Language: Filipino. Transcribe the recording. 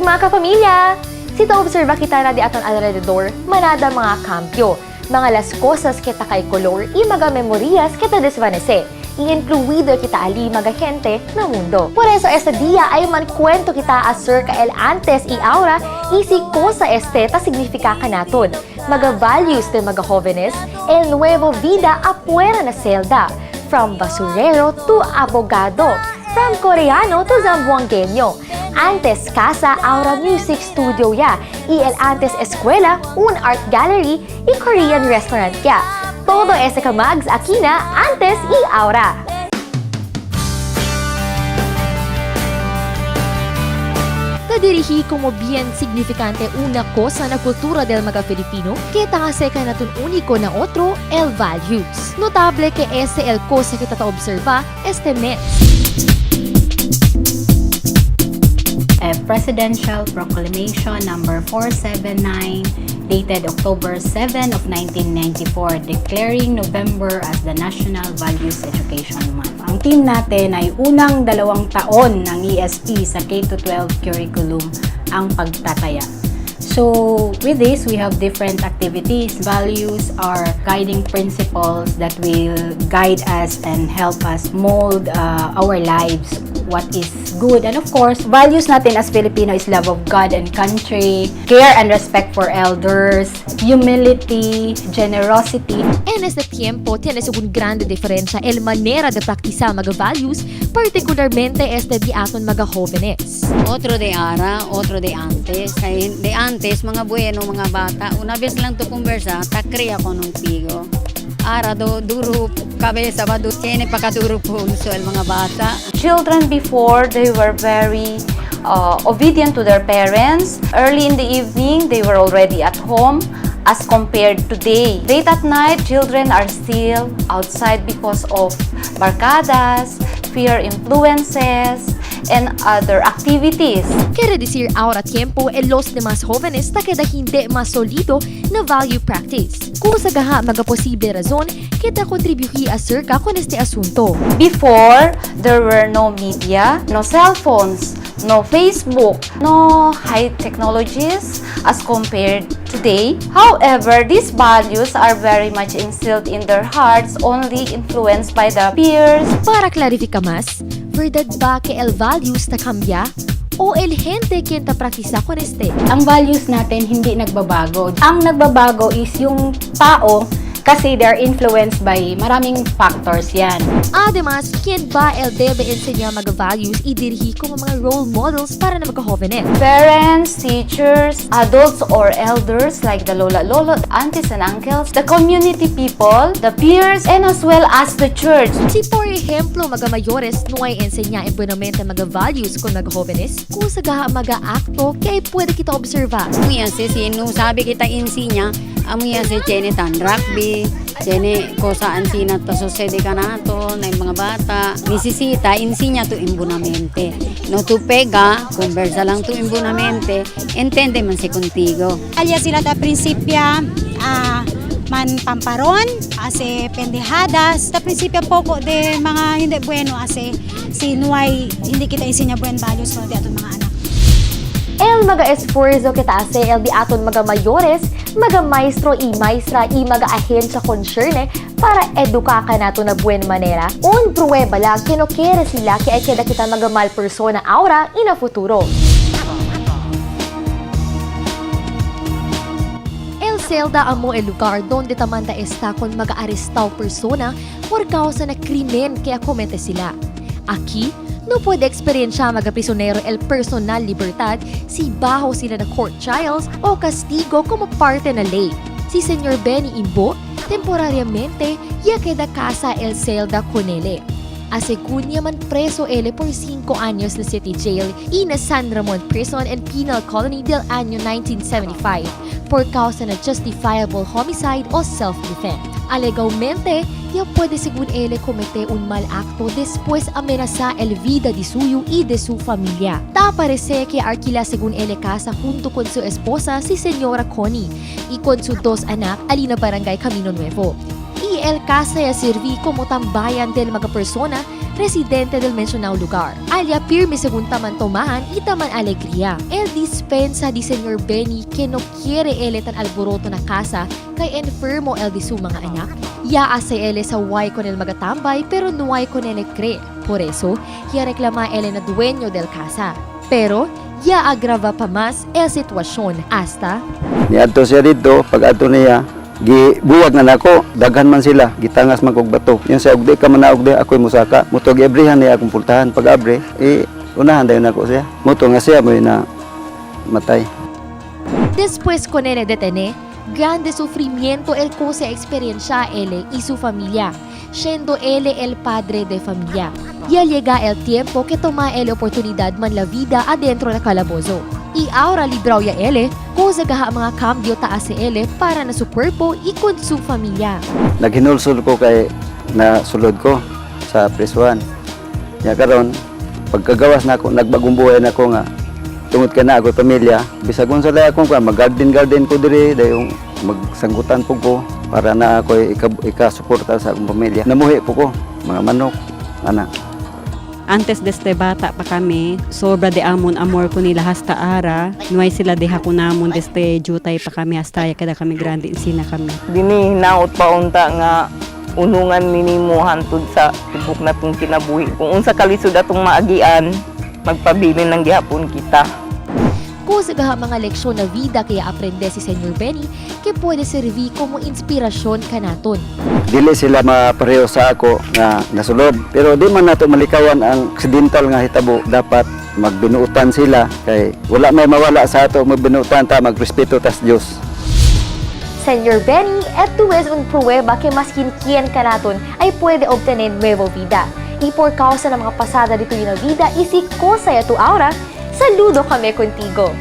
mga kapamilya! Sita observa kita na di aton alrededor, manada mga kampyo. Mga las cosas kita kay color, y mga memorias kita desvanece. I-incluido kita ali mga gente na mundo. Por eso esta día ay mankwento kita acerca el antes y ahora y si cosa este ta significa kanaton. Mga values de mga jóvenes, el nuevo vida afuera na celda. From basurero to abogado. From Koreano to Zamboangueño. Antes casa, ahora music studio ya. Y el antes escuela, un art gallery y Korean restaurant ya. Todo ese kamags aquí na, antes y ahora. Kadiriji como bien significante una cosa na kultura del mga Filipino que tahase ka natin único na otro, el values. Notable que ese el cosa que tata observa este mes. Presidential Proclamation number 479 dated October 7 of 1994 declaring November as the National Values Education Month. Ang team natin ay unang 2 taon ng ESP sa K-12 curriculum ang pagtataya. So with this, we have different activities. Values are guiding principles that will guide us and help us mold our lives, what is good. And of course, values natin as Filipino is love of God and country, care and respect for elders, humility, generosity. En este tiempo, tienes un grande diferencia el manera de practicar mga values, particularmente este di aton mga jóvenes. Otro de ara, otro de antes. Kaya de antes, mga bueno, mga bata, una vez lang to conversa, takri ako nung pigo. Ara do, duro, kabesa ba do, tiene pa kaduro punso el mga bata. Children before, they were very obedient to their parents. Early in the evening, they were already at home as compared today. Late at night, children are still outside because of barcadas, peer influences, and other activities. Quiere decir ahora tiempo en los demás jóvenes ta queda hindi mas solido na value practice. Kung sagaha mga posible razon, kita kontribuhi acerca con este asunto. Before, there were no media, no cell phones, no Facebook, no high technologies as compared today. However, these values are very much instilled in their hearts, only influenced by the peers. Para clarifica más, verdad ba que el values ta cambia? O el gente quien ta praktisa con este? Ang values natin hindi nagbabago. Ang nagbabago is yung tao kasi they're influenced by maraming factors yan. Además, quien ba el debe enseñar mga values y dirigir como mga role models para na mga jóvenes? Parents, teachers, adults or elders like the lola, lolo, aunties and uncles, the community people, the peers, and as well as the church. Si por ejemplo, mga mayores no ay enseña buenamente mga values con mga jóvenes, kung sagaha mga akto, kaya pwede kita observa. Amuya si sino sabi kita insinya, amuya si tiene tan rugby, tiene kosaan sina ta sucede ka na to, na yung mga bata, nisisita, insinya to imbunamente. No tu pega, conversa lang to imbunamente, entende man si contigo. Alya sila ta prinsipya, man pamparon, ase pendejadas, ta prinsipya poco de mga hindi bueno, ase sinuay hindi kita insinya buen values no di aton mga anak. El mga esfuerzo kita ase el di aton mga mayores, mga maestro y maestra y mga ahensya concerne para eduka ka nato na buen manera. Un prueba lang que no quiere sila que ay queda kita mga mal persona ahora y na futuro. El celda amo el lugar donde tamanda está con mga arrestado persona por causa na krimen que akomete sila. Aquí, no puede eksperyensya mga prisionero el personal libertad si bajo sila na court trials o castigo como parte na ley. Si Señor Benny Imbo, temporariamente, ya queda casa el celda con ele. Asegún man preso ele por 5 años na city jail y na San Ramon Prison and Penal Colony del año 1975 por causa na justifiable homicide o self-defense. Alegalmente, ya puede según ele comete un mal acto después amenaza el vida de suyo y de su familia. Ta parece que alquila según ele casa junto con su esposa si Señora Connie y con sus 2 anak alina barangay Camino Nuevo. Y el casa ya serví como tambayan del mga persona residente del mencionado lugar. Alia pirme según taman tomahan y taman alegría. El dispensa di Señor Benny que no quiere ele tan alboroto na casa kay enfermo el di su mga anak. Ya ase ele sa way con el magatambay pero no hay con ele cree. Por eso, ya reklama ele na dueño del casa. Pero, ya agrava pa mas el sitwasyon hasta Niadto siya dito, pag ato niya, gibuwag na nako, daghan man sila, gitangas man kog bato. Yung sa ugdi ka man na ugdi, ako'y musaka. Muto giabrihan niya akong pultahan. Pag abre, unahan dayon nako siya. Muto nga siya mo na matay. después con él detene, grande sufrimiento el cosa experiencia él y su familia, siendo él el padre de familia. Ya llega el tiempo que toma él oportunidad man la vida adentro del calabozo. Y ahora libraw ya él, cosa gaha mga cambio taas si él para na su cuerpo y con su familia. Naghinulsol ko kay na sulod ko sa prisuhan. Ya karon pagkagawas na ako, nagbagong buhay na ako nga tungod ka na ako pamilya. Bisag unsa lay akong mag-garden ko diri dayong magsanggutan po ko para na ako ikasuporta sa akong pamilya. Namuhi po ko mga manok, anak. Antes deste bata pa kami, sobra de amon amor ko nila hasta ara. Nuay sila deha ko namon deste jutay pa kami hasta kada kami grande insina kami. Dini hinaot pa unta nga unungan minimo hantud sa tibok natong kinabuhi. Kung unsa kalisod atong maagian, magpabilin ng gihapon kita. Cosa gaha mga leksyon na vida kaya aprende si Senyor Benny que puede servir como inspirasyon kanaton. Dili sila mapareho sa ako nga nasulod. Pero di man nato malikawan ang aksidental nga hitabo. Dapat magbinuutan sila kay wala may mawala sa ato magbinuutan ta magrespeto tas Dios. Senyor Benny, esto es un prueba que mas quien kanaton ay puede obtener nuevo vida. Y por causa ng mga pasada dito yung vida, y si cosa ya tu ahora, saludo kami contigo.